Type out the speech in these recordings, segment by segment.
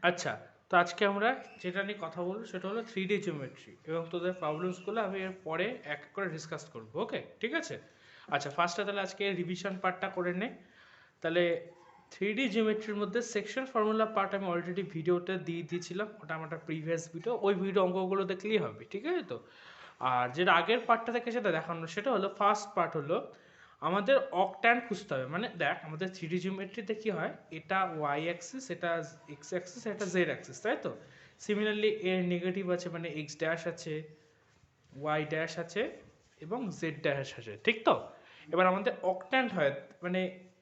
আচ্ছা, তো আজকে আমরা যেটা নিয়ে কথা বলবো সেটা হলো 3D জিওমেট্রি এবং তোদের প্রবলেমসগুলো আমি এর পরে এক এক করে ডিসকাস করব। ওকে, ঠিক আছে? আচ্ছা, ফার্স্টে তাহলে আজকে রিভিশন পার্টটা করে নে। তাহলে 3D জিওমেট্রির মধ্যে সেকশন ফর্মুলা পার্ট আমি অলরেডি ভিডিওতে দিয়ে দিয়েছিলাম, ওটা আমার প্রিভিয়াস ভিডিও, ওই ভিডিও অঙ্কগুলো দেখলেই হবে, ঠিক আছে তো? আর যেটা আগের পার্টটা থেকে সেটা দেখানো, সেটা হলো ফার্স্ট পার্ট হলো আমাদের অকট্যান খুঁজতে হবে। মানে দেখ, আমাদের 3D জিওমেট্রিতে কী হয়, এটা ওয়াই অ্যাক্সিস, এটা এক্স অ্যাক্সিস, এটা জেড অ্যাক্সিস, তাই তো? সিমিলারলি এর নেগেটিভ আছে, মানে এক্স ড্যাশ আছে, ওয়াই ড্যাশ আছে এবং জেড ড্যাশ আছে, ঠিক তো? এবার আমাদের অকট্যান্ট হয়, মানে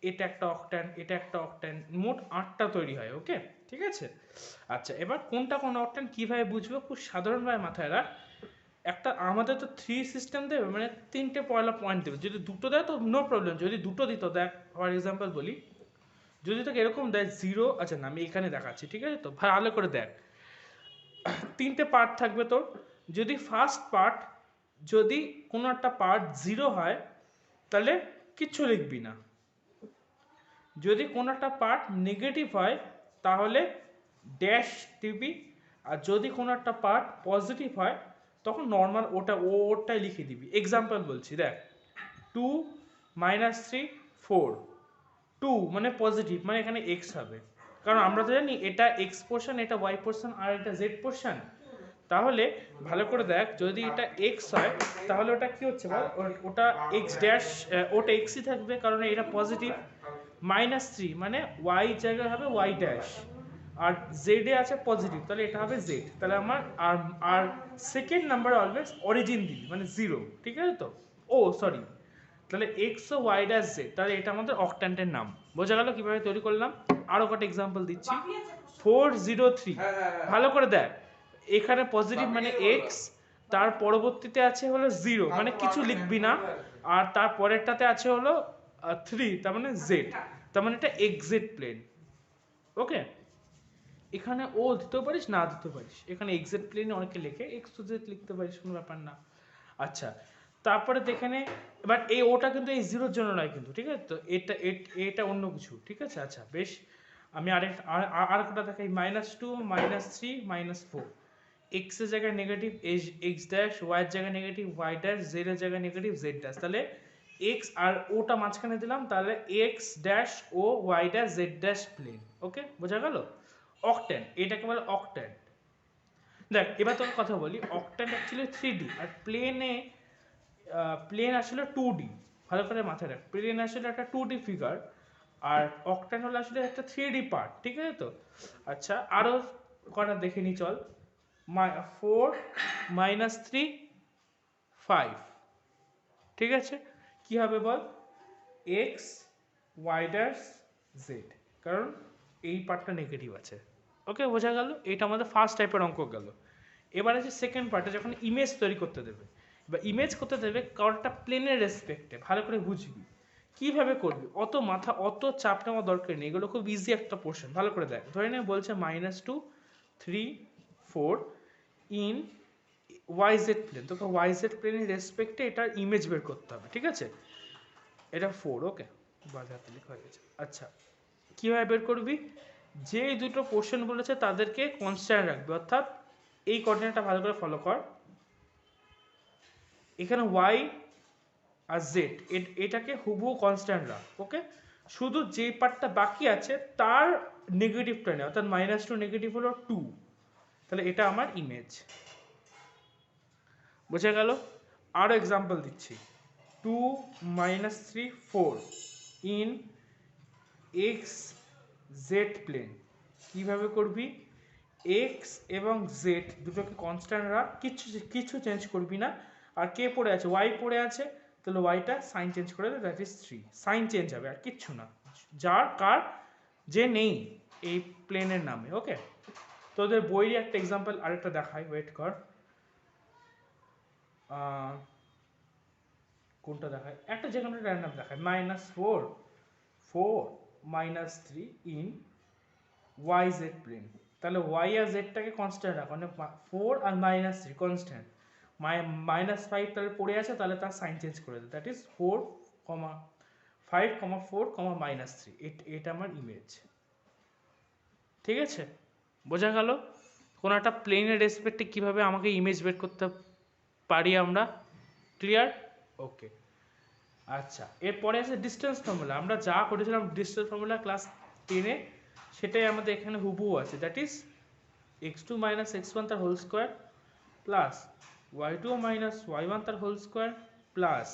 এটা একটা অকট্যান, এটা একটা অকট্যান, মোট 8টা তৈরি হয়। ওকে, ঠিক আছে? আচ্ছা, এবার কোনটা কোন অকট্যান কীভাবে বুঝবো, খুব সাধারণভাবে মাথায় রাখ। একটা আমাদের তো থ্রি সিস্টেম দেবে, মানে তিনটে পয়লা পয়েন্ট দেবে। যদি দুটো দেয় তো নো প্রবলেম, যদি দুটো দিত, দেখ ফর এক্সাম্পল বলি, যদি তোকে এরকম দেয় জিরো, আচ্ছা না আমি এখানে দেখাচ্ছি, ঠিক আছে তো? ভালো করে দেখ, তিনটে পার্ট থাকবে তোর। যদি ফার্স্ট পার্ট, যদি কোনো একটা পার্ট জিরো হয় তাহলে কিচ্ছু লিখবি না। যদি কোনো একটা পার্ট নেগেটিভ হয় তাহলে ড্যাশ দিবি। আর যদি কোনো একটা পার্ট পজিটিভ হয় তখন নর্মাল ওটাই লিখে দিবি। এক্সাম্পল বলছি, দেখ, 2 -3 4, 2 মানে পজিটিভ, মানে এখানে এক্স হবে, কারণ আমরা তো জানি এটা এক্স পোর্শন, এটা ওয়াই পোর্শন, আর এটা জেড পোর্শন। তাহলে ভালো করে দেখ, যদি এটা এক্স হয় তাহলে ওটা কি হচ্ছে বল, ওটা এক্স ড্যাশ, ওটা এক্সই থাকবে কারণ এটা পজিটিভ। -3 মানে ওয়াই জায়গায় হবে ওয়াই ড্যাশ, আর জেডে আছে পজিটিভ, তাহলে এটা হবে জেড। তাহলে আমার আর আর সেকেন্ড নাম্বার অলওয়েজ অরিজিন দিবি, মানে জিরো, ঠিক আছে তো? ও সরি, তাহলে এক্স ও ওয়াই ড্যাশ জেড, তাহলে এটা আমাদের অকট্যান্টের নাম। বোঝা গেল কীভাবে তৈরি করলাম? আরও কটা এক্সাম্পল দিচ্ছি। 403, ভালো করে দেখ, এখানে পজিটিভ মানে এক্স, তার পরবর্তীতে আছে হলো জিরো, মানে কিছু লিখবি না, আর তার পরেরটাতে আছে হলো 3, তার মানে জেড, তার মানে এটা এক্সজেড প্লেন। ওকে, এখানে ও দিতেও পারিস, না দিতেও পারিস, এখানে এক্সজেড প্লেনে অনেকে লেখে, এক্স টু জেড লিখতে পারিস, কোনো ব্যাপার না। আচ্ছা, তারপরে এখানে এবার এই ওটা কিন্তু এই জিরোর জন্য নয় কিন্তু, ঠিক আছে তো? এটা অন্য কিছু, ঠিক আছে? আচ্ছা বেশ, আমি আর কটা দেখাই। -2 -3 -4, এক্স এর জায়গায় নেগেটিভ এক্স ড্যাশ, ওয়াই এর জায়গায় নেগেটিভ ওয়াই ড্যাশ, জেড এর জায়গায় নেগেটিভ জেড ড্যাশ। তাহলে এক্স আর ওটা মাঝখানে দিলাম, তাহলে এক্স ড্যাশ ও y dash z dash plane. Okay, বোঝা গেল? অকট্যান, এটাকে বলে অকট্যান। দেখ এবার তোকে কথা বলি, অকট্যান অ্যাকচুয়ালি 3D, আর প্লেন আসলে 2D। ভালো করে মাথায় রাখ, প্লেন আসলে একটা 2D ফিগার, আর অকট্যান হলো আসলে একটা 3D পার্ট, ঠিক আছে তো? আচ্ছা, আরও কটা দেখে নি চল। 4 -3 5, ঠিক আছে? কি হবে বল? এক্স ওয়াই ড্যাশ জেড, কারণ এই পার্টটা নেগেটিভ আছে। ওকে, বোঝা গেল? এটা আমাদের ফার্স্ট টাইপের অঙ্ক গেল। এবার আছে সেকেন্ড পার্টে, যখন ইমেজ তৈরি করতে দেবে বা ইমেজ করতে দেবে কারোরটা প্লেনের রেসপেক্টে, ভালো করে বুঝবি কিভাবে করবি। অত চাপ নেওয়া দরকার নেই, এগুলো খুব ইজি একটা পোর্শন। ভালো করে দেখ, ধরে নে বলছে -2 3 4 ইন ওয়াই জেড প্লেন, তোকে ওয়াই জেড প্লেনের রেসপেক্টে এটার ইমেজ বের করতে হবে, ঠিক আছে? এটা 4, ওকে, বাজাতে লেখা হয়ে গেছে। আচ্ছা, কীভাবে বের করবি? যেই দুটো পোর্শন বলেছে তাদেরকে কনস্ট্যান্ট রাখবে, অর্থাৎ এই কোঅর্ডিনেটটা ভালো করে ফলো কর। এখানে ওয়াই আর জেড এটাকে হুবহু কনস্ট্যান্ট রাখ। ওকে, শুধু যে পার্টটা বাকি আছে তার নেগেটিভটা নেই, অর্থাৎ -2 নেগেটিভ হলো 2, তাহলে এটা আমার ইমেজ। বোঝা গেল? আরও এক্সাম্পল দিচ্ছি। 2 -3 4 ইন এক্স জেড প্লেন। কীভাবে করবি? এক্স এবং জেড দুটোকে কনস্ট্যান্ট রাখ, কিছু চেঞ্জ করবি না। আর কে পড়ে আছে? ওয়াই পড়ে আছে, তাহলে ওয়াইটা সাইন চেঞ্জ করে দে, দ্যাট ইজ 3, সাইন চেঞ্জ হবে আর কিচ্ছু না। যে নেই এই প্লেনের নামে। ওকে, তোদের বইয়ের একটা এক্সাম্পল আরেকটা দেখাই, ওয়েট কর। কোনটা দেখায়? একটা যে কোনো র্যান্ডম দেখায়। -4 4 -3 ইন ওয়াই জেড প্লেন। তাহলে ওয়াই আর জেডটাকে কনস্ট্যান্ট রাখ, মানে 4 আর -3 কনস্ট্যান্ট। -5 তাহলে পড়ে আছে, তাহলে তার সাইন চেঞ্জ করে দেয়, দ্যাট ইজ 4, 5, 4, -3। এটা আমার ইমেজ, ঠিক আছে? বোঝা গেল? কোনো একটা প্লেনের রেসপেক্টে কীভাবে আমাকে ইমেজ বের করতে পারি আমরা, ক্লিয়ার? ওকে। আচ্ছা, এরপরে আছে ডিস্টেন্স ফর্মুলা। আমরা যা করেছিলাম ডিস্টেন্স ফর্মুলা ক্লাস 10-এ, সেটাই আমাদের এখানে হুবহু আছে। That is x2 minus x1 তার whole square plus y2 minus y1 তার whole square plus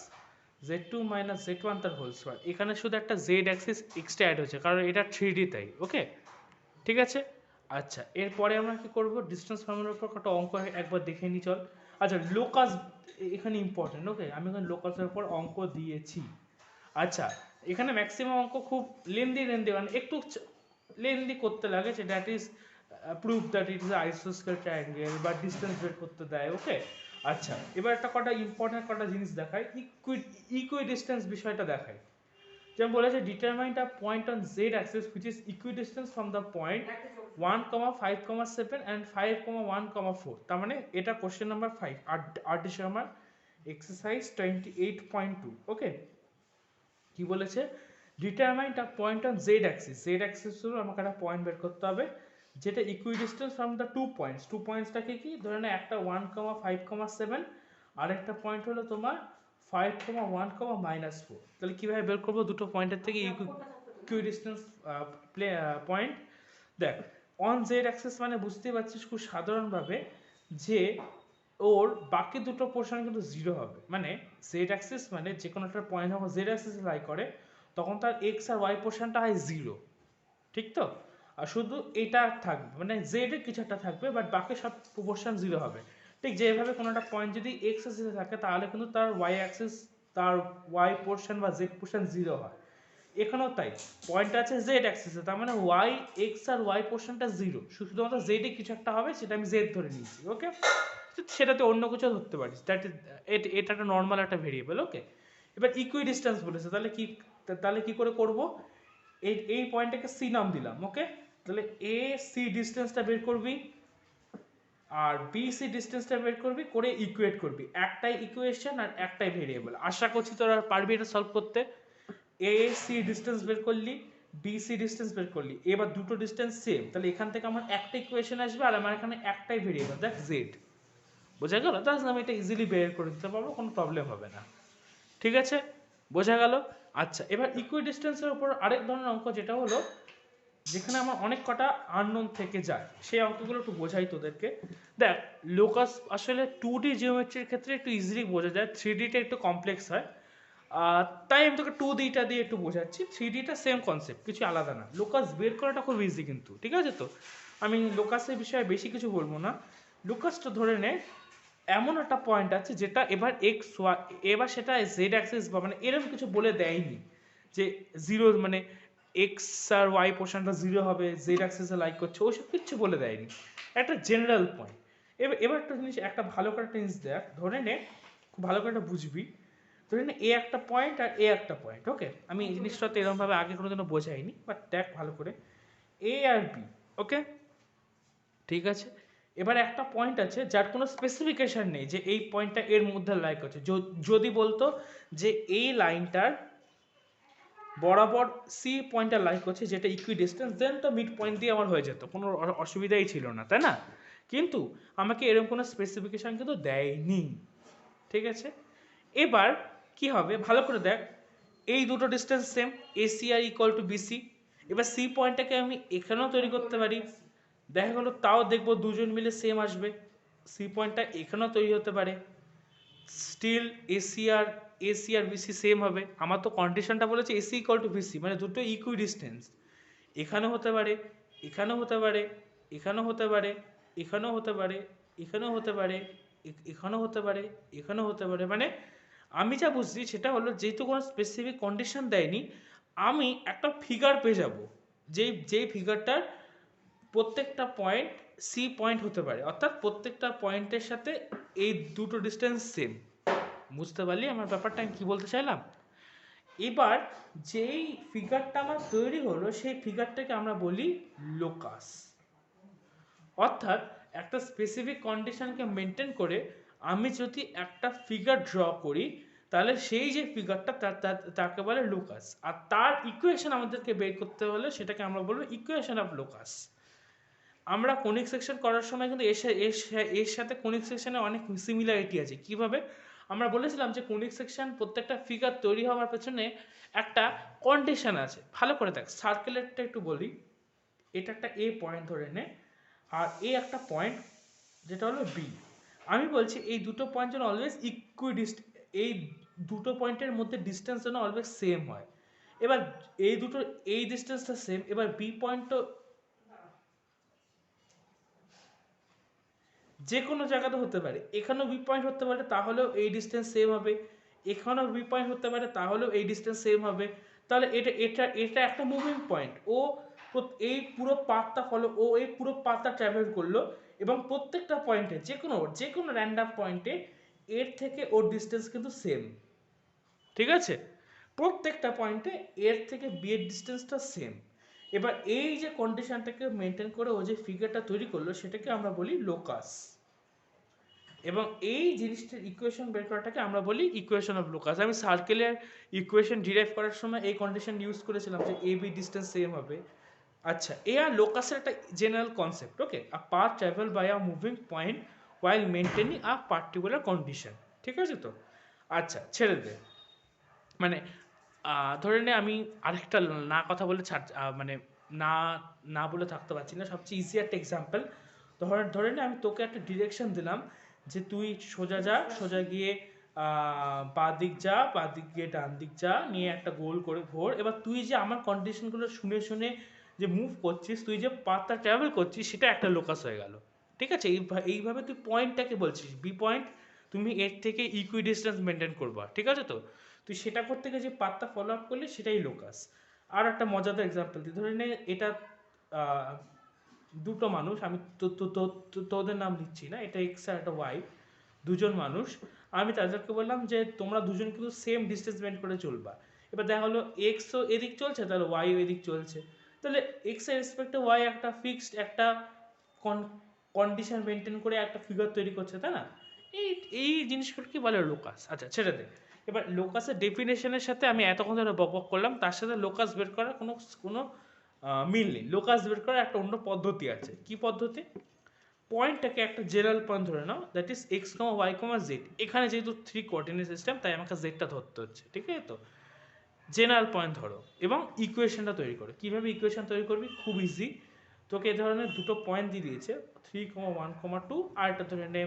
z2 minus z1 তার হোল স্কোয়ার। এখানে শুধু একটা z অ্যাক্সিস এক্সট্রা অ্যাড হয়েছে, কারণ এটা 3D তাই। ওকে, ঠিক আছে। আচ্ছা, এরপরে আমরা কি করব, ডিস্টেন্স ফর্মুলার উপর একটা অঙ্ক একবার দেখে নিই চল। আচ্ছা, লোকাস এখানে ইম্পর্টেন্ট। ওকে, আমি এখানে লোকাসের উপর অঙ্ক দিয়েছি। আচ্ছা, এখানে ম্যাক্সিমাম অঙ্ক খুব লেন্দি মানে একটু লেন্দি করতে লাগে, যে that is proof that it is আইসোস্কেল ট্রায়াঙ্গেল বা ডিস্টেন্স বের করতে দেয়। ওকে, আচ্ছা, এবার একটা কটা ইম্পর্টেন্ট কটা জিনিস দেখায়, ইকুইডিস্টেন্স বিষয়টা দেখায়। যেমন বলেছে determine the point on Z axis which is equidistance from the point 1,5,7 and 5,1,4। তার মানে এটা কোশ্চেন নাম্বার 5 আর্টিশ আমার এক্সারসাইজ 28.2। ওকে, কি বলেছে, determine the point on Z Axis. Z Axis হলো আমাকে একটা পয়েন্ট বের করতে হবে যেটা ইকুইডিস্টেন্স ফ্রম দ্য টু পয়েন্টসটাকে কি ধরে না, একটা 1,5,7 আর একটা পয়েন্ট হলো তোমার 5,1,-4। তাহলে কিভাবে বের করবো দুটো পয়েন্টের থেকে ইকুইডিস্টেন্স পয়েন্ট? দেখ, অন জেড অ্যাক্সিস মানে বুঝতেই পারছিস খুব সাধারণভাবে যে ওর বাকি দুটো পোর্শন কিন্তু জিরো হবে। মানে জেড অ্যাক্সিস মানে যে কোনো একটা পয়েন্ট যখন জেড অ্যাক্সিসে লাই করে তখন তার এক্স আর ওয়াই পোর্শনটা হয় জিরো, ঠিক তো? আর শুধু এটা থাকবে, মানে জেড এর কিছু একটা থাকবে, বাট বাকি সব পোর্শন জিরো হবে। ঠিক যেভাবে কোনো একটা পয়েন্ট যদি এক্স অ্যাক্সিসে থাকে তাহলে কিন্তু তার ওয়াই অ্যাক্সিস, তার ওয়াই পোর্শন বা জেড পোর্শন জিরো হয়। এখানেও তাই, পয়েন্ট আছে জেড অ্যাক্সিসে, তার মানে ওয়াই এক্স আর ওয়াই পোর্শনটা জিরো, শুধুমাত্র জেড এ কিছু একটা হবে, সেটা আমি জেড ধরে নিয়েছি। ওকে, সেটাতে অন্য কিছু ধরতে পারিস, দ্যাট ইজ এটা একটা নর্মাল একটা ভেরিয়েবল। ওকে, এবার ইকুইডিস্টেন্স বলেছে, তাহলে কি করে করব, এই পয়েন্টটাকে সি নাম দিলাম। ওকে, তাহলে এ সি ডিস্টেন্সটা বের করবি আর বি সি ডিস্টেন্সটা বের করবি, করে ইকুয়েট করবি। একটাই ইকুয়েশন আর একটাই ভেরিয়েবল। আশা করছি তোরা পারবি এটা সলভ করতে। এ সি ডিস্টেন্স বের করলি, বি সি ডিস্টেন্স বের করলি, এবার দুটো ডিস্টেন্স সেম, তাহলে এখান থেকে আমার একটা ইকুয়েশন আসবে আর আমার এখানে একটাই ভেরিয়েবল, দেখ জেড। বোঝা গেল? তাহলে আমি এটা ইজিলি বের করে দিতে পারবো, কোনো প্রবলেম হবে না। ঠিক আছে, বোঝা গেল? আচ্ছা, এবার ইকুইডিস্টেন্সের উপর আরেক ধরনের অঙ্ক, যেটা হলো যেখানে আমার অনেক কটা আননোন থেকে যায়, সেই অঙ্কগুলো একটু বোঝাই তোদেরকে। দেখ, লোকাস আসলে 2D জিওমেট্রির ক্ষেত্রে একটু ইজিলি বোঝা যায়, 3Dটা একটু কমপ্লেক্স হয়। তাই আমি তোকে 2Dটা দিয়ে একটু বোঝাচ্ছি। 3Dটা সেম কনসেপ্ট, কিছু আলাদা না। লোকাস বের করাটা খুব ইজি কিন্তু, ঠিক আছে তো? আমি লোকাসের বিষয়ে বেশি কিছু বলবো না। লোকাসটা ধরে নে এমন একটা পয়েন্ট আছে যেটা এবার এক্স ওয়াই, এবার সেটা জেড অ্যাক্সিস বা মানে এরকম কিছু বলে দেয়নি যে জিরো, মানে এক্স আর ওয়াই পোর্শনটা জিরো হবে, জেড অ্যাক্সিসে লাইক করছে, ওইসব কিচ্ছু বলে দেয়নি। একটা জেনারেল পয়েন্ট। এবার একটা জিনিস, একটা ভালো করে একটা জিনিস দেখ, ধরে নে, খুব ভালো করে একটা বুঝবি। ধরে নে এ একটা পয়েন্ট আর এ একটা পয়েন্ট। ওকে, আমি এই জিনিসটা তো এরকমভাবে আগে কোনোদিনও বোঝাইনি, বাট দেখ ভালো করে, এ আর বি। ওকে, ঠিক আছে। এবার একটা পয়েন্ট আছে যার কোনো স্পেসিফিকেশন নেই যে এই পয়েন্টটা এর মধ্যে লাই করছে। যদি বলতো যে এই লাইনটার বরাবর সি পয়েন্টটা লাই করছে, যেটা ইকুইডিস্টেন্স, দেন তো মিড পয়েন্ট দিয়ে আমার হয়ে যেত, কোনো অসুবিধাই ছিল না, তাই না? কিন্তু আমাকে এরকম কোনো স্পেসিফিকেশন কিন্তু দেয়নি। ঠিক আছে, এবার কি হবে ভালো করে দেখ, এই দুটো ডিস্টেন্স সেম, এসি আর ইকুয়াল টু বিসি। এবার সি পয়েন্টটাকে আমি এখানেও তৈরি করতে পারি, দেখা গেলো তাও দেখবো দুজন মিলে সেম আসবে। সি পয়েন্টটা এখানেও তৈরি হতে পারে, স্টিল এসি আর বিসি সেম হবে। আমার তো কন্ডিশনটা বলেছে এসি ইকুয়াল টু বিসি, মানে দুটো ইকুই ডিস্টেন্স। এখানেও হতে পারে, এখানেও হতে পারে, এখানেও হতে পারে, এখানেও হতে পারে, এখানেও হতে পারে, এখানেও হতে পারে, এখানেও হতে পারে। মানে আমি যা বুঝছি সেটা হলো, যেহেতু কোনো স্পেসিফিক কন্ডিশন দেয়নি, আমি একটা ফিগার পেয়ে যাব, যেই ফিগারটার প্রত্যেকটা পয়েন্ট সি পয়েন্ট হতে পারে, অর্থাৎ প্রত্যেকটা পয়েন্টের সাথে এই দুটো ডিস্টেন্স সেম। বুঝতে পারলি আমার ব্যাপারটা আমি কি বলতে চাইলাম? এবার যেই ফিগারটা আমার তৈরি হলো, সেই ফিগারটাকে আমরা বলি লোকাস। অর্থাৎ একটা স্পেসিফিক কন্ডিশনকে মেনটেন করে আমি যদি একটা ফিগার ড্র করি, তাহলে সেই যে ফিগারটা তাকে বলে লোকাস। আর তার ইকুয়েশন আমাদেরকে বের করতে হলে সেটাকে আমরা বলবো ইকুয়েশন অফ লোকাস। আমরা কোনিক সেকশন করার সময় কিন্তু এর সাথে কোনিক সেকশনে অনেক সিমিলারিটি আছে। কিভাবে? আমরা বলেছিলাম যে কোনিক সেকশন প্রত্যেকটা ফিগার তৈরি হওয়ার পেছনে একটা কন্ডিশন আছে। ভালো করে দেখ, সার্কেলেরটা একটু বলি। এটা একটা এ পয়েন্ট ধরে নে, আর এ একটা পয়েন্ট যেটা হলো বি। আমি বলছি এই দুটো পয়েন্ট যেন অলওয়েজ এই দুটো পয়েন্টের মধ্যে ডিস্টেন্স যেন অলওয়েজ সেম হয়। এবার এই ডিস্টেন্সটা সেম, এবার বি পয়েন্টও যে কোনো জায়গাতে হতে পারে, এখানেও বি পয়েন্ট হতে পারে, তাহলেও এই ডিস্টেন্স সেম হবে। এখানেও বি পয়েন্ট হতে পারে, তাহলেও এই ডিস্টেন্স সেম হবে। তাহলে এটা এটা এটা একটা মুভিং পয়েন্ট। এই পুরো পাথটা এই পুরো পাথটা ট্রাভেল করলো, এবং প্রত্যেকটা পয়েন্টে যে কোনো র্যান্ডাম পয়েন্টে এর থেকে ওর ডিস্টেন্স কিন্তু সেম। ঠিক আছে, প্রত্যেকটা পয়েন্টে এর থেকে বি এর ডিস্টেন্সটা সেম। এবার এই যে কন্ডিশনটাকে মেনটেন করে ও যে ফিগারটা তৈরি করলো সেটাকে আমরা বলি লোকাস। এবং এই জিনিসটার ইকুয়েশন বের করাটাকে আমরা বলি ইকুয়েশন অফ লোকাস। আমি সার্কেলের ইকুয়েশন ডিরাইভ করার সময় এই কন্ডিশন ইউজ করেছিলাম যে এ বি ডিস্টেন্স সেম হবে। আচ্ছা, এ আর লোকাসের একটা general concept. Okay, a path travel by a moving point while maintaining a particular condition। ঠিক আছে তো? আচ্ছা, ছেড়ে দে। মানে ধরে নে আমি আরেকটা না কথা বলে মানে না না বলে থাকতে পারছি না, সবচেয়ে ইজি একটা এক্সাম্পল। ধরে নে আমি তোকে একটা ডিরেকশন দিলাম যে তুই সোজা গিয়ে বাঁ দিক গিয়ে ডান দিক যা, নিয়ে একটা গোল করে ঘোর। এবার তুই যে আমার কন্ডিশনগুলো শুনে শুনে যে মুভ করছিস, তুই যে পাথটা ট্রাভেল করছিস, সেটা একটা লোকাস হয়ে গেল। ঠিক আছে, এইভাবে তুই পয়েন্টটাকে বলছিস বি পয়েন্ট, তুমি এর থেকে ইকুই ডিস্টেন্স মেনটেন করবা। ঠিক আছে তো? তুই সেটা করতে গিয়ে যে পাথটা ফলো আপ করলি সেটাই লোকাস। আর একটা মজাদার এক্সাম্পল দিই, ধরে নে এটা দুটো মানুষ, আমি তোদের নাম দিচ্ছি না, এটা এক্স আর একটা ওয়াই, দুজন মানুষ। আমি তাদেরকে বললাম যে তোমরা দুজন কিন্তু সেম ডিস্টেন্স মেনটেন করে চলবা। এবার দেখা হলো এক্সও এদিক চলছে, তাহলে ওয়াইও এদিক চলছে। তাহলে এক্স এর রেসপেক্টে ওয়াই একটা ফিক্সড একটা কন্ডিশন মেনটেন করে একটা ফিগার তৈরি করছে, তাই না? এই এই জিনিসগুলোকে বলে লোকাস। আচ্ছা, ছেড়ে দে। এবার লোকাসের ডেফিনেশনের সাথে আমি এতক্ষণ ধরে বক করলাম, তার সাথে লোকাস বের করার কোনো মিল নেই। লোকাস বের করার একটা অন্য পদ্ধতি আছে। কি পদ্ধতি? পয়েন্টটাকে একটা জেনারেল পয়েন্ট ধরে নাও, that is X comma Y comma Z. এখানে যেহেতু 3 কোঅর্ডিনেট সিস্টেম, তাই আমাকে জেডটা ধরতে হচ্ছে। ঠিক আছে তো? জেনারেল পয়েন্ট ধরো এবং ইকুয়েশনটা তৈরি করো। কীভাবে ইকুয়েশন তৈরি করবি? খুব ইজি। তোকে এ ধরনের দুটো পয়েন্ট দিয়ে দিয়েছে, 3,1,2, আর একটা ধরে নে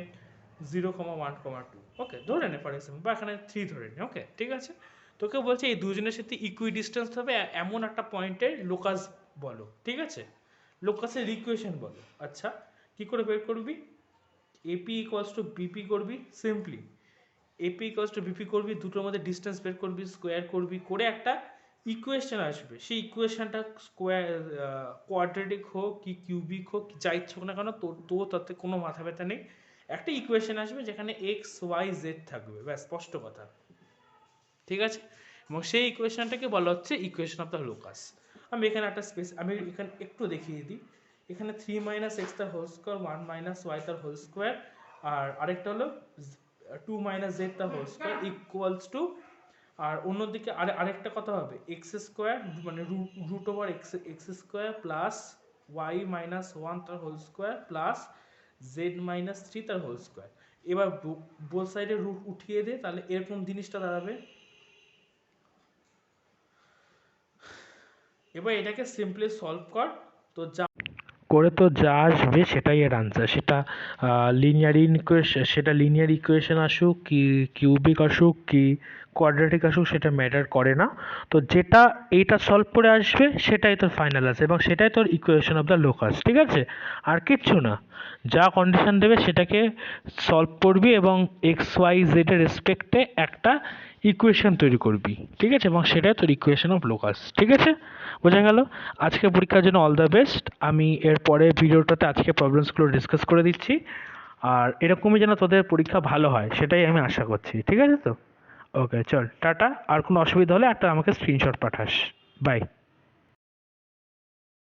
0,1,2। ওকে, ধরে নে ফর এক্সাম্পল, বা এখানে 3 ধরে নে। ওকে, ঠিক আছে। তোকে বলছে এই দুজনের সাথে ইকুই ডিস্টেন্স হবে এমন একটা পয়েন্টের লোকাস বলো। ঠিক আছে, লোকাসের ইকুয়েশন বলো। আচ্ছা, কি করে বের করবি? এপি ইকুয়ালস টু বিপি করবি simply. AP equals to BP করবি, দুটোর মধ্যে ডিস্টেন্স বের করবি, স্কোয়ার করবি, করে একটা ইকুয়েশন আসবে। সেই ইকুয়েশনটা কোয়াড্রেটিক হোক কি কিউবিক হোক, যা ইচ্ছে হোক না কেন, তোর তাতে কোনো মাথা ব্যথা নেই। একটা ইকুয়েশন আসবে যেখানে এক্স ওয়াই জেড থাকবে, ব্যাস, স্পষ্ট কথা। ঠিক আছে, এবং সেই ইকুয়েশনটাকে বলা হচ্ছে ইকুয়েশন অফ দ্য লোকাস। আমি এখানে একটু দেখিয়ে দিই। এখানে 3 মাইনাস এক্স তার হোল স্কোয়ার, 1 মাইনাস ওয়াই তার হোল স্কোয়ার, আর আরেকটা হলো 2 মাইনাস জেড তার হোল স্কোয়ার ইকুয়ালস টু, আর অন্যদিকে আরেকটা কথা হবে এক্স স্কোয়ার, মানে root over x square plus y minus 1 তার whole square plus z minus 3 তার হোল স্কোয়ার। এবার বোথ সাইডে রুট উঠিয়ে দে, তাহলে এরকম জিনিসটা দাঁড়াবে। এবার এটাকে সিম্পলি সলভ কর, তো যা আসবে সেটাই এর আনসার। সেটা লিনিয়ার ইকুয়েশন আসুক কি কিউবিক আসুক কি কোয়াড্রেটিক আসুক, সেটা ম্যাটার করে না। তো যেটা এইটা সলভ করে আসবে সেটাই তোর ফাইনাল আছে, এবং সেটাই তোর ইকুয়েশন অফ দ্য লোকাস। ঠিক আছে, আর কিচ্ছু না। যা কন্ডিশন দেবে সেটাকে সলভ করবি এবং এক্স ওয়াই জেডের রেসপেক্টে একটা ইকুয়েশন তৈরি করবি। ঠিক আছে, এবং সেটাই তোর ইকুয়েশন অফ লোকাস। ঠিক আছে, বোঝা গেল? আজকে পরীক্ষার জন্য অল দ্য বেস্ট। আমি এর পরে ভিডিওটাতে আজকে প্রবলেমসগুলো ডিসকাস করে দিচ্ছি, আর এরকমই যেন তোদের পরীক্ষা ভালো হয় সেটাই আমি আশা করছি। ঠিক আছে তো? ওকে, চল টাটা। আর কোনো অসুবিধা হলে একটা আমাকে স্ক্রিনশট পাঠাস। বাই।